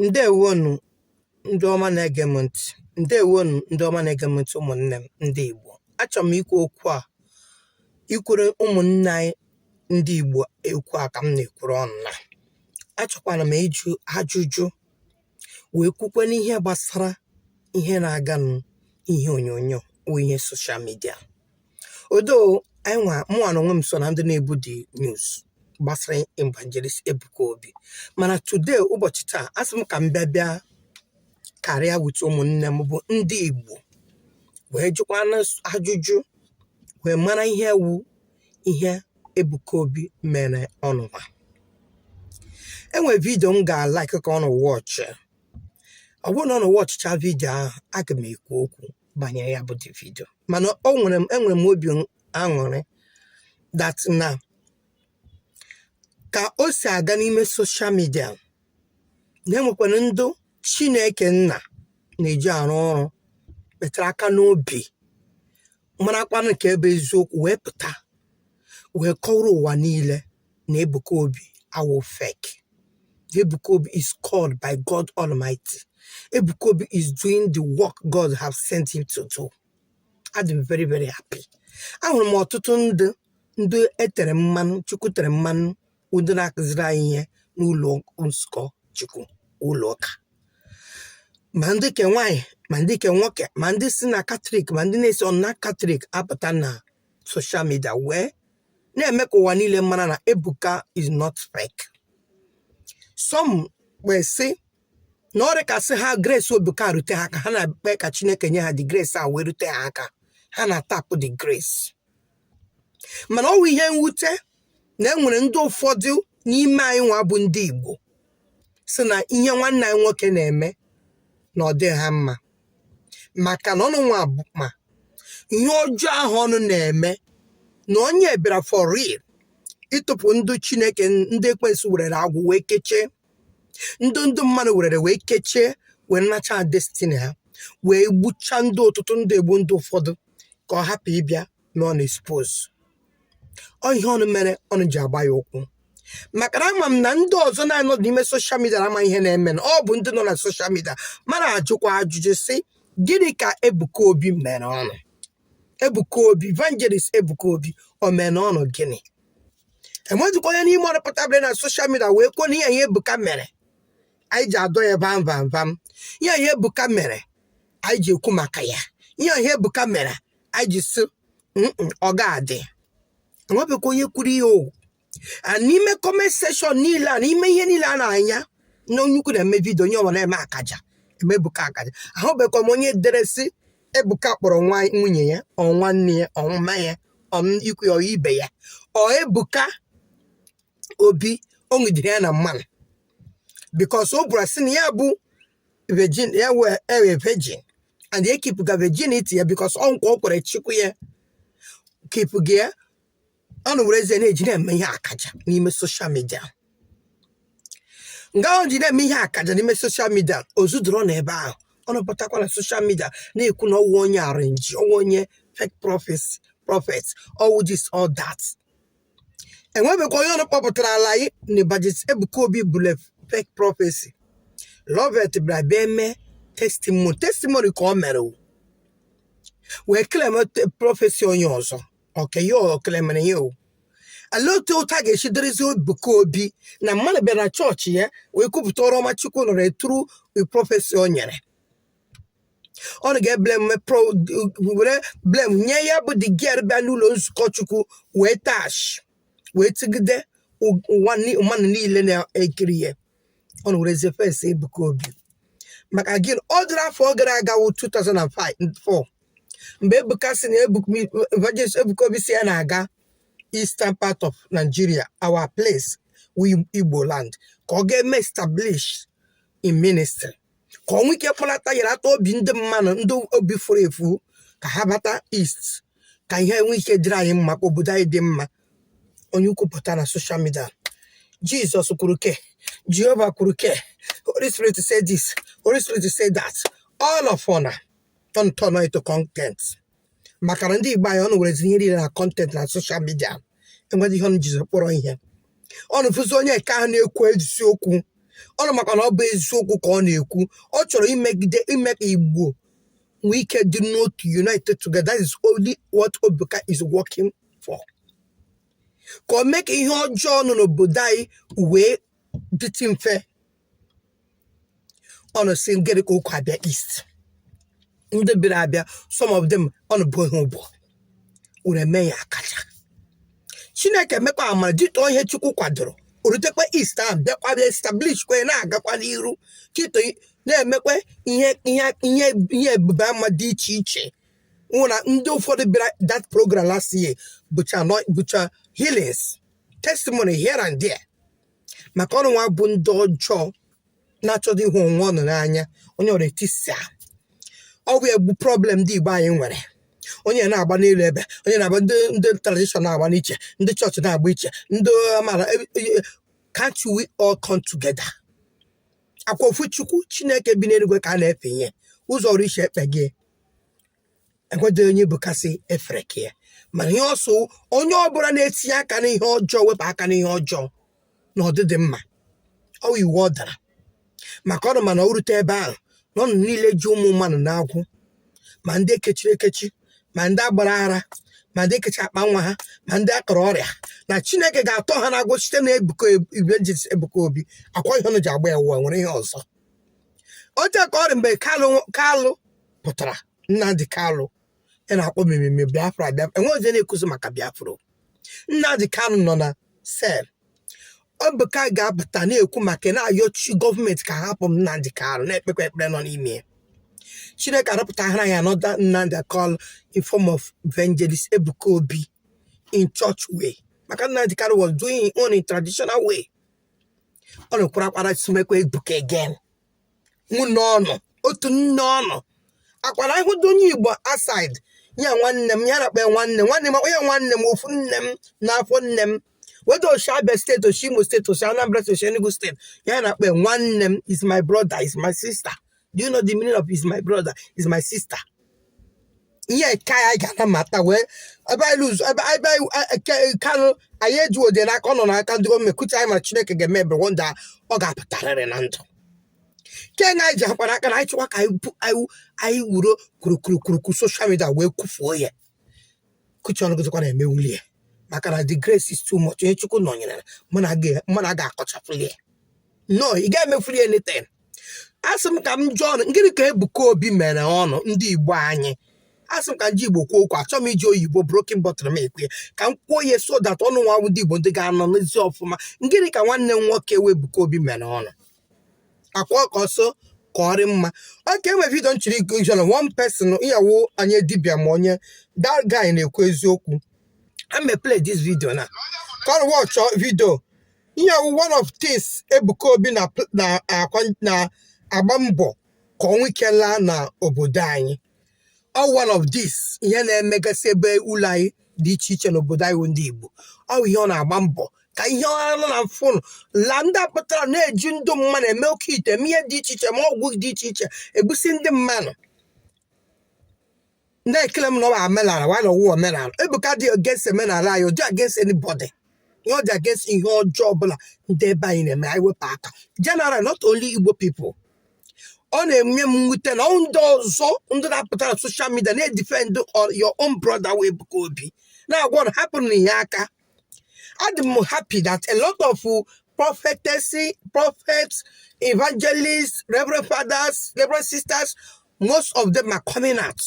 Ndewonu ndị ọma na-ege m ntị. Ndewonu ndị ọma na-ege m ntị, ụmụnne m ndị Igbo. Achọrọ m ikwu okwu a ikwere ụmụnne anyị ndị Igbo ekwu a ka m na-ekwuru ọnụ na. Achọkwara m ịjụ ajụjụ wee kwukwe n'ihe gbasara ihe na-aga n'ihe onyonyo o ihe social media. Although mụnwa na onwe m so na ndị na-ebu the news gbasara Evangelist Ebuka Obi, mana today ụbọchị taa asị m ka m bịa karịa with ụmụnne m bụ ndị Igbo wee jụkwa ajụjụ wee mara ihe wu ihe Ebuka Obi mere ọnụma. Enwe vidio m ga-like ka ọ nọ watch. Ọ bụrụ na ọ nọ watchcha vidio ahụ, aga m ekwu okwu banyere ya bụ the vidio, mana enwere m obi aṅụrị that na ka o si aga n'ime social media na-enwekwara ndụ Chineke nna na-eji arụ ọrụ metara aka n'obi marakwanụ ka ebe eziokwu wee pụta wee kọrọ ụwa niile na Ebuka Obi awụ fake. Ebuka Obi is called by God Almighty. Ebuka Obi is doing the work God have sent him to do. I'm very, very happy. Ahụrụ m ọtụtụ ndị etere mmanụ, Chukwu tere mmanụ, ụdị na-akụziri anyị ihe n'ụlọ nzukọ Chukwu, ụlọ ụka. Ma ndị ke nwaanyị, ma ndị ke nwoke, ma ndị si na Katọlik, ma ndị na-esi na Katọlik apụta na social media wee na-eme ka ụwa niile mara na Ebuka is not fake. Some wee sị na ọ rekasị ha grace Ebuka rute ha aka, ha na-ekpe ka Chineke nye ha the grace a wee rute ha aka, ha na-atapụ the grace. Mana ọ bụ ihe mwute na enwere ndị ụfọdụ n'ime anyị nwa bụ ndị Igbo sị na ihe nwanne anyị nwoke na-eme na ọ dị ha mma, maka na ọnụ nwa bụ ma ihe ọjọọ ahụ ọnụ na-eme na onye bịara for real ịtụpụ ndụ Chineke, ndị ekwensu werere agwụ wee kechie, ndụ mmadụ werere wee kechie wee nacha destiny ha, wee gbucha ndị ọtụtụ ndị egbu ndị ụfọdụ ka ọ hapụ ịbịa non expose. Ọ ihe ọnụ mere ọnụ ji agba ya ụkwụ, maka na ama m na ndị ọzọ na-anọ n'ime social media ama ihe na-eme na ọ bụ ndị nọ na social media mana ajụkwa ajụjụ sị gịnị ka Ebuka Obi mere ọnụ? Ebuka Obi, Evangelist Ebuka Obi, o mere ọnụ gịnị? Enwezikwa onye n'ime ọrụ pụtabere na social media wee kwuo na ihe Ebuka mere anyị ji adọ ya vam. Ihe Ebuka mere anyị ji ekwu maka ya. Ihe Ebuka mere anyị ji sị ọ ga-adị. Enwebekwa onye kwuru ihe o. N'ime comment section niile a, n'ime ihe niile a na-anya na onye ukwu na-eme vidio, onye ọwa na-eme akaja, eme Ebuka akaja. Ahụbekwa m onye dere sị Ebuka kpọrọ nwunye ya, ọ nwanne ya, ọ mma ya, ọ ikwu ya, ọ ibe ya, ọ Ebuka Obi o nwudiri ya na mmanụ because o bụrụ sị na ya bụ virgin, ya wee virgin and ya keepụga virginity ya because ọ nkwa o kwere Chukwu ya keepụga ya. Ọnụ were eze na-eji na-eme ihe akaja n'ime social media. Nga ọ ji na-eme ihe akaja n'ime social media, ozudoro n'ebe ahụ ọ nọpụtakwa na social media na-ekwu na ọwụ onye arrange, ọwụ onye fake prophet, all this, all that. Enwebekwa onye ọnụ kpọpụtara ala anyị na Evangelist Ebuka Obi bụle fake prophecy. Lovet bịara bịa eme testimony ka ọ mere wee claim prophecy onye ọzọ. Okay, yo klemere yo. Alote ụta ga-esi derezi Ebuka Obi na mmadụ bịara na chọọchị ya wee kwupụta ọrụ ọma Chukwu nọrọ through the prophecy o nyere. Ọ were blame nye ya bụ the girl bịa n'ụlọ nzukọ Chukwu wee tash wee tigide mmadụ niile na-ekiri ya. Ọ were eze face Ebuka Obi maka gịnị? Ọ dịrị afọ gara aga 2004 mgbe Ebuka si na Evangelist Ebuka Obi si ya na-aga eastern part of Nigeria, our place, Igbo land, ka ọ ga-eme establish in ministry, ka ọ nwee ike kpọlata yara ata obi ndị mmanụ, ndị obi furu efu, ka ha bata east, ka ihe nwee ike dịrị anyị mma, ka obodo anyị dị mma. Onye ukwu pụta na social media, Jesus kwuru ke, Jehovah kwuru ke, Holy Spirit say this, Holy Spirit say that, all of honor don't turn into content. Maka na ndị Igbo anyị ọnụ were ihe niile na content na social media. Enwedị ihe ọnụ jizi kpọrọ ihe. Ọnụ fụzi onye ka ha na-ekwu eziokwu Ọ maka na ọ bụ eziokwu ka ọ na-ekwu. Ọ chọrọ ime ka Igbo we can do not united together. That is only what Ebuka is working for. Ka o make ihe ọjọọ nọ n'obodo anyị wee dịtị mfe. Ọ na-sị ngere ka ụkọ abịa East. Ndị bịara abịa, some of them ọ na-bụ ihe ụbọ. Ure mee ya akacha. Chineke mekwa amara dịtọ ihe Chukwu kwadoro. Orutekwa East ahụ bịakwa bịa establish kwe na-agakwa n'iru. Chito na-emekwa ihe ebube ama dị iche iche. Una ndị ụfọdụ bịara that program last year bụcha healings, testimony here and there. Maka ọrụ nwa bụ ndị ọjọọ na-achọghị ịhụ onwe ọnụ n'anya. Onye ọrụ etisa. Ọ bụ egbu problem ndị Igbo anyị nwere. Onye na-agba n'elu ebe, onye na-agba ndị tradition na-agba n'iche, ndị chọọchị na-agba iche, ndị amara. Can't we all come together? Akwa ofu Chukwu Chineke bi n'eluigwe ka a na-efe ihe. Ụzọ ọrụ iche ekpe gị. Enwede onye bụkasị efere ka ya. Mana ihe ọsọ onye ọbụla na-etinye aka n'ihe ọjọọ wepụ aka n'ihe ọjọọ na ọdịdị mma. Ọ iwu ọ dara. Maka ọrụ mana o rute ebe ahụ na ọnụ niile ji ụmụ mmadụ na-agwụ. Ma ndị ekechiri ekechi, ma ndị agbara ara, ma ndị ekechi akpa nwa ha, ma ndị akọrọ ọrịa. Na Chineke ga-atọ ha na-agwụ site na Ebuka Obi. Akwa ihe ọnụ ji agba ya ụwa nwere ihe ọzọ. Oche ka ọ dị mgbe Kalụ pụtara. Nnamdi Kalụ ya na-akpọ mmemme Biafra. Enweghị na-ekuzi maka Biafra. Nnamdi Kalụ nọ na sel. Ebuka ga-apụta na-ekwu maka na-ayọchi gọọmenti ka hapụ Nnamdi Kalụ na-ekpekwa ekpere nọ n'ime. Chineke arapụtara ya another Nnamdi Kalụ in form of evangelist Ebuka Obi in church way. Maka Nnamdi Kalụ was doing it on a traditional way. Ọ na-ekwuru akwara sumekwa Ebuka again. Nwunye ọnụ, otu nne ọnụ. Akwara ihu dị onye Igbo aside. Ya nwanne m, ya na-akpa nwanne m, onye nwanne m, ofu nne m n'afọ nne m. Whether Oshabia State, Oshimo State, Anambra State, Enugu State, ya na-akpa nwanne m is my brother, is my sister. Do you know the meaning of is my brother, is my sister? Yeah, I got matter where I lose. I can do the like on I can do me quick time at Chineke get member one day or got Renando. Can I jump on I can I would social media will cook for you. Could you go to me? Makana the grace is too much. You could know Managa Cochafle. No, you get me free anything. As some come John, get a Ebuka Obi man on the Banye. As some can jibo cocoa, show me Joe, you broken bottle make. Can pour ye so that on one would do the gun on the job for my get a one and walk away Ebuka Obi man on. A quack also call him. Okay, if you don't check one person, here, and ye dibia monia, that guy in a Kwezoku. I may play this video now. Come watch your video. Here, one of these Ebuka Obi na abambo konwikela na obodai. Or one of these yene mega sebe ulai di chiche no bodai ndi Igbo. Or yon abambo. Ka yon na phone landa patra na ejundo man e milk it e mie di chiche mo gu di chiche ebusi ndi man. Na kilam no amela why no wo amela. Ebuka dey against a man lie or against anybody. You're against in your job thereby in a my way back. General, not only Igbo people. On a muten on those so under that social media, they defend your own brother way Obi. Now what happened in Yaka? I'm happy that a lot of prophets, evangelists, reverend fathers, reverend sisters, most of them are coming out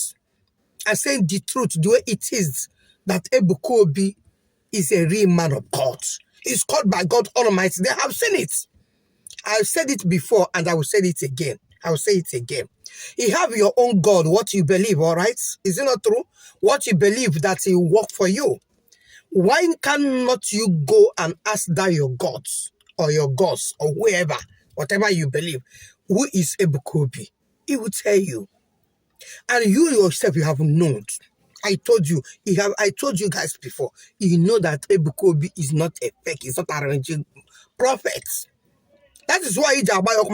and saying the truth the way it is that Ebuka Obi is a real man of God. He's called by God Almighty. They have seen it. I've said it before and I will say it again. I will say it again. You have your own God, what you believe, all right? Is it not true? What you believe that he will work for you. Why cannot you go and ask that your gods or your gods or whoever, whatever you believe, who is Ebuka Obi? He will tell you. And you yourself, you have known. I told you guys before, you know that Ebuka Obi is not a fake, he's not arranging prophets. That is why he's about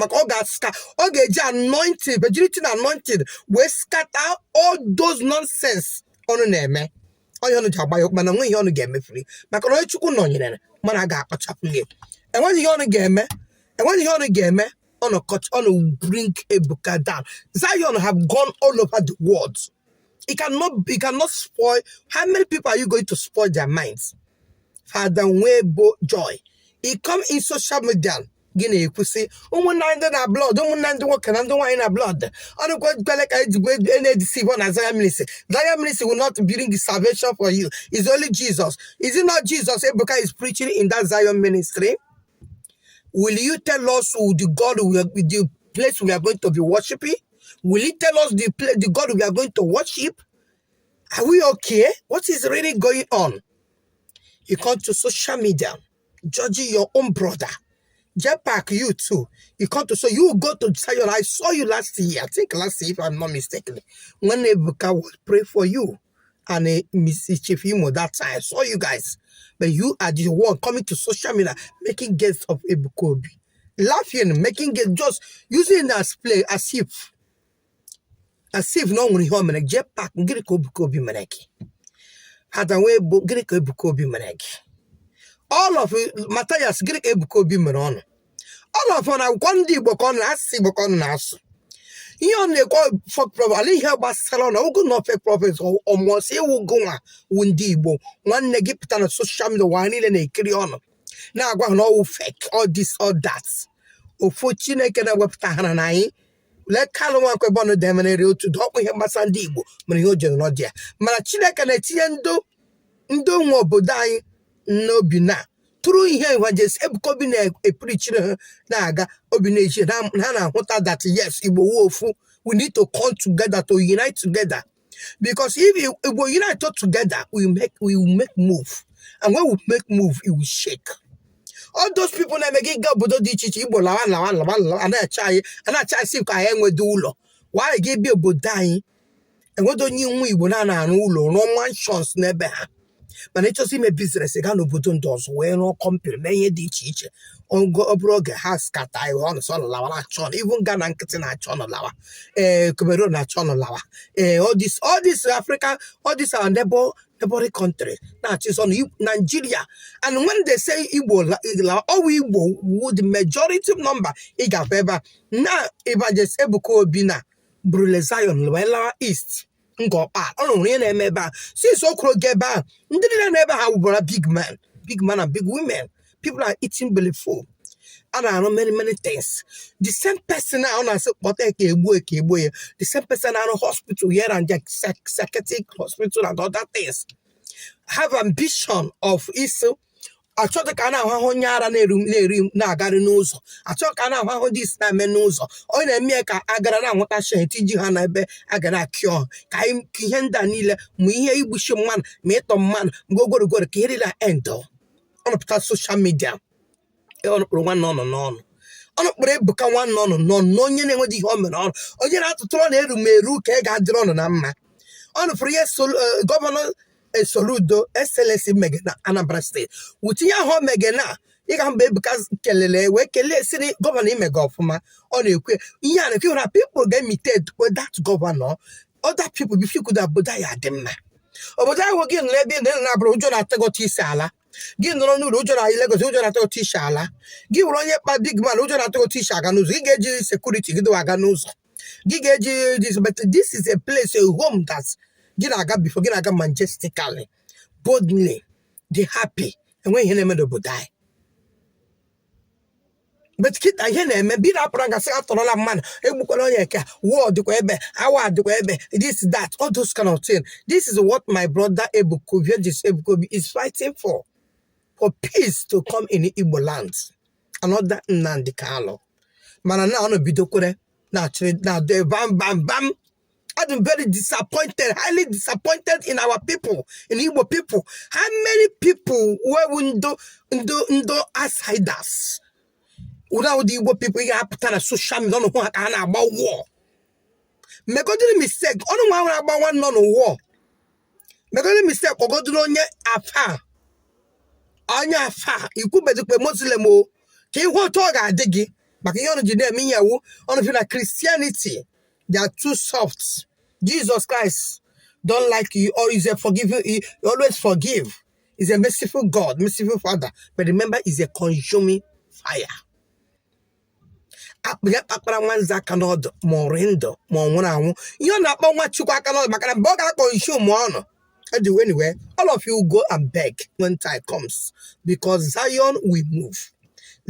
anointed, virginity anointed, we scatter all those nonsense on the name. Oh, you know, man, I'm going to get me free. But I want you to know, man, I got a chapel. And when you want to get me, And when you game on a cut on a bring Ebuka down, Zion have gone all over the world. It cannot spoil. How many people are you going to spoil their minds? Father Webo Joy. He come in social media. Gini you say, na blood, na work and na blood. I don't go like I deceive on Zion ministry. Zion ministry will not bring the salvation for you. It's only Jesus. Is it not Jesus? Ebuka is preaching in that Zion ministry. Will you tell us who the place we are going to be worshiping? Will you tell us the God we are going to worship? Are we okay? What is really going on? You come to social media, judging your own brother. Jetpack, you too. You come to, so you go to Zion. I saw you last year. I think last year, if I'm not mistaken. When Ebuka would pray for you. And Mrs. Chief Imo that time. I saw you guys. But you are the one coming to social media, making guests of Ebuka Obi. Laughing, making guests, just using as play, as if no one here, man, Jetpack, get it Ebuka Obi, maneki. Hadaway, get it Ebuka Obi, maneki. All of it, Matthias, get it Ebuka Obi, man. All of them, one day, Bokon, I see Bokon Nas. He only go for probably here Barcelona, who go not fake prophets or almost here will go Windibo, one Negiptan and social media, one in a Kirion. Now I go no fake, all this, all that. O fortune can I whip Tahanai. Let Kalama Bono Demanero to talk with him Masandibo, when you do not there. Marachina can a tiendo, no more bodai, no bina. Through here, when just Ebukobine a preacher, Naga, Obination, Nana, what are that? Yes, it will we need to come together to unite together. Because if we unite together, we will make move. And when we make move, it will shake. All those people that make it go, but don't teach Igbo, and I try see if I am with Dulo. Why I give you a dying? And what don't you mean, Bonana and Ulo, no one chance never. But it just seems a business. I can't put on those where no company, many teach on go abroad, has cat I on son of lava, even Ghana and Chona lava, Cameroon at Chona lava, all this Africa, all these are neighboring country. That is on Nigeria. And when they say Igbo, all Igbo would majority number, Igabeba, now if I just Ebuka Obi na Brule Zion, Luella East. Go back. Oh, really, never. Since Okro get back, didn't never have a big man and big women. People are eating belly full. And I know many things. The same person now on us, but the same person now in hospital here and the psychiatric hospital and other things have ambition of issue. I thought the kind of Honyara nerum nagari nozo. I thought kind of this time nozo. On a meka agara what I say, Tijihana be agara cure. Kaim Kihenda Nile, Muye Bushuman, Meto man, go to Kirila endo. On a social media. On one on. On a Ebuka one no yen with the home on. Or you have to throw a meru keg had drawn on a man. On a free governor. Soludo, SLS Megana, Anambra State. Would you have Megana? You can be because Kelele, where Kele City governor Megofuma on a quick. Yeah, if you have people get meted with that governor, other people, if you could have Budaya them. Or but I will get Lady and Abrojo at Tegoti Sala. Give no new Roger, I Lego Roger at Tishala. Give on your big man Roger at Tishaganus. He gave you security, do Aganos. Give you this, but this is a place, a home that's. Ginaga before Ginaga majestically, boldly, they happy, and when you name the die. But kid, I hear them, be up ranga say after all man, Ebukoloyeka, war the Quebe, our the Quebe, this, that, all those kind of things. This is what my brother Ebuka is fighting for peace to come in Igbo lands. Another Nandikalo. Man, now no bidokure, now they bam. I'm very disappointed, highly disappointed in our people, in Igbo people. How many people were do outsiders? Without the Igbo people, you have to tell a social media about war. Make a mistake. Only one about one non war. Make a mistake. Or go to on your affair. On your affair, you could be the Muslim. Can you talk at Diggy? But you know, me, on Christianity. They are too soft. Jesus Christ don't like you, or is a forgiving. He always forgive. He's a merciful God, merciful Father. But remember, he's a consuming fire. ya kpakpara nwanza aka n'ọdụ ma ọ rịndụ ma ọ nwụrụ anwụ ihe ọ na-akpọ nwa Chukwu aka n'ọdụ maka na mgbe ọ ga-akọnsume ọnụ. Anyway, all of you go and beg when time comes because Zion will move.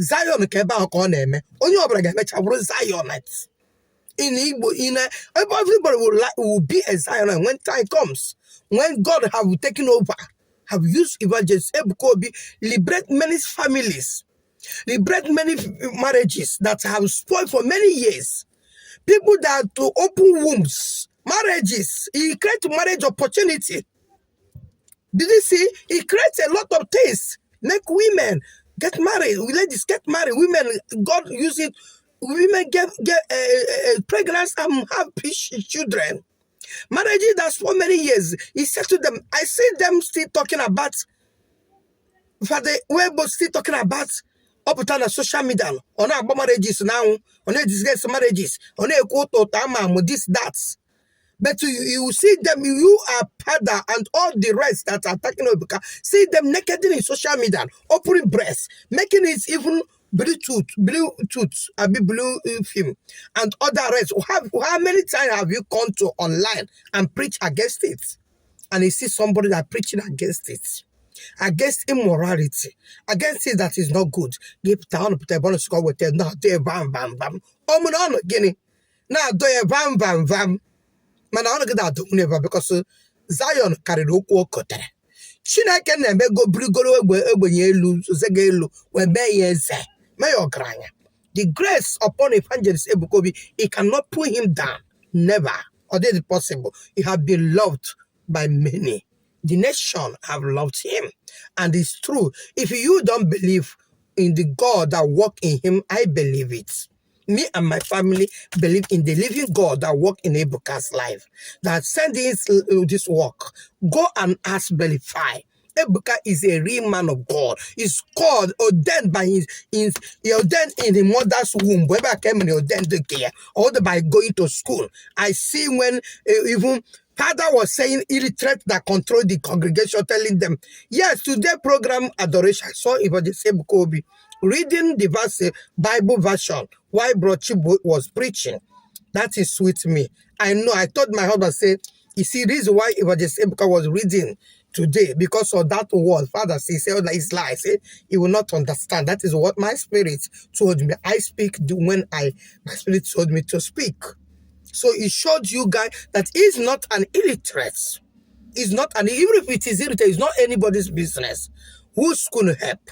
Zion ka ebe ahụ ka ọ na-eme. Onye ọbụla ga-emecha bụrụ Zionite. In Igbo, everybody will be a Zionite when time comes. When God have taken over, have used Evangelist Ebuka Obi, liberate many families, liberate many marriages that have spoiled for many years. People that to open wombs, marriages, he create marriage opportunity. Did you see? He creates a lot of things. Make women get married. Ladies get married. Women, God use it. Women get pregnant and have children. Marriages that's for many years. He said to them, I see them still talking about, for the Weibo still talking about up on the social media. On our marriages now, on a disgrace marriages, on a quote or this, that. But you see them, you are father and all the rest that are talking about, see them naked in social media, opening breasts, making it even Bluetooth, blue film, and other rest. How many times have you gone to online and preach against it? And you see somebody that preaching against it, against immorality, against it that is not good. Give down the bonus score with now they bam bam bam. On guinea. Now do a bam bam bam. Man, I don't get that never because Zion carried okwu kotere. Chineke na-eme go brigoro egbenye elu zegelu we be eze. May your granya. The grace upon Evangelist Ebuka Obi, it cannot put him down. Never. Or is it possible? He has been loved by many. The nation have loved him. And it's true. If you don't believe in the God that work in him, I believe it. Me and my family believe in the living God that work in Ebuka's life, that send this work. Go and ask Belify. Ebuka is a real man of God. He's called, ordained by he ordained in the mother's womb. Wherever I came in, ordained the care, or by going to school. I see when even Father was saying illiterate that control the congregation, telling them, yes, today program adoration. I saw Evangelist Ebuka Obi reading the verse, Bible version, while Bro Chibu was preaching. That is sweet to me. I know, I told my husband, say, you see, this is why Evangelist Ebuka was reading today, because of that word. Father says, it's lies. He will not understand. That is what my spirit told me. I speak when my spirit told me to speak. So it showed you guys that he's not an illiterate. He's not even if it is illiterate, it's not anybody's business. Who's going to help?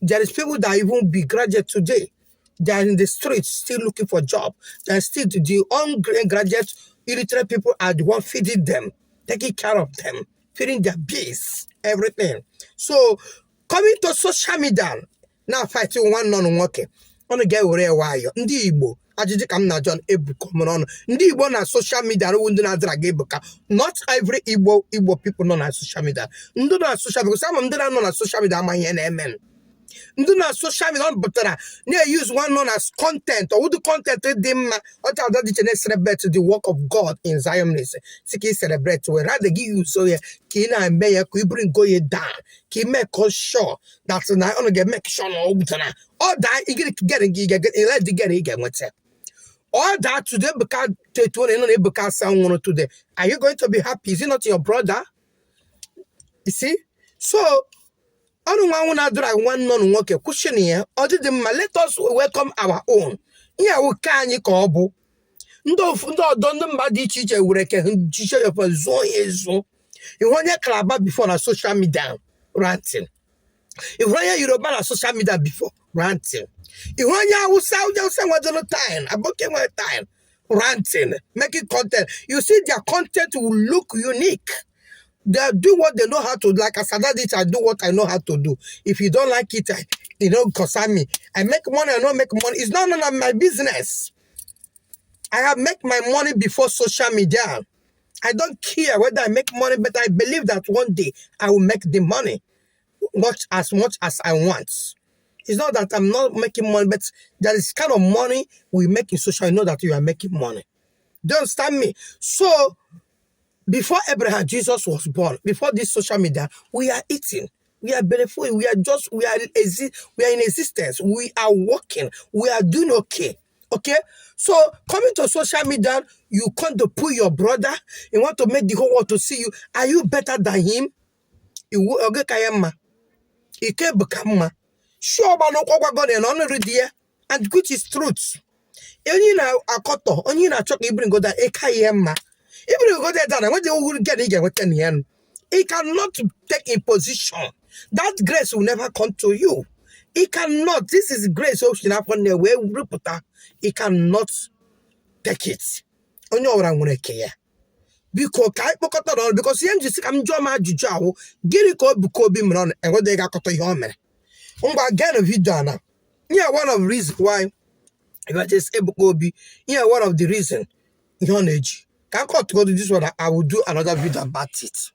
There is people that even be graduate today. They are in the streets still looking for job. They are still the ungraduate illiterate people are the one feeding them, taking care of them, feeding their bills, everything. So coming to social media, now fighting one non-working. On the get where why Ndi Igbo. Adadiche kam na John Ebuka on. Ndi Igbo na social media na drag Ebuka. Not every Igbo people know na social media. Ndo na social media. Some of them know na social media ama amen. Ndo na social media but they use one known as content or the content them what Adadiche na celebrate the work of God in Zion. Siki celebrate we rather give you so ki na mbe ku bring go ye down. Ki make us sure that na on get make sure no all that you get let the get what's it. All that today because Ebuka sound today. Are you going to be happy? Is it not your brother? You see? So I don't want to drag one non-worker cushion here. Or did let us welcome our own. Yeah, we can you call. No, don't Adadiche we teach you for zone. You want your club before on social media ranting. You want your Yoruba on social media before ranting. You want your Hausa time, about time ranting, making content. You see their content will look unique. They do what they know how to, like as Adadiche, I do what I know how to do. If you don't like it, concern me. I make money, I don't make money. It's not none of my business. I have make my money before social media. I don't care whether I make money, but I believe that one day I will make the money much as I want. It's not that I'm not making money, but there is kind of money we make in social. I know that you are making money. Do you understand me? So, before Abraham, Jesus was born, before this social media, we are eating. We are beautiful. We are in existence. We are working. We are doing okay. Okay? So coming to social media, you come to pull your brother, you want to make the whole world to see you. Are you better than him? You okay, Kayama. Ike Bukama. Sure, but no God and honor dear, and which is truth. Only now a cotton, only now chuck even go that Ekayama. Even go there, done, what they will get again with 10 yen. He cannot take a position. That grace will never come to you. He cannot. This is grace option upon the way we put that. He cannot take it. Only what I'm going to care. Because yen just come Joma Jujaw, get it called Bukobi Mron, and what they got to your man. Again, of Vidana. Yeah, one of the reasons why if I just EBUKA OBI, yeah, one of the reasons, age. I got to go to this one, I will do another video about it.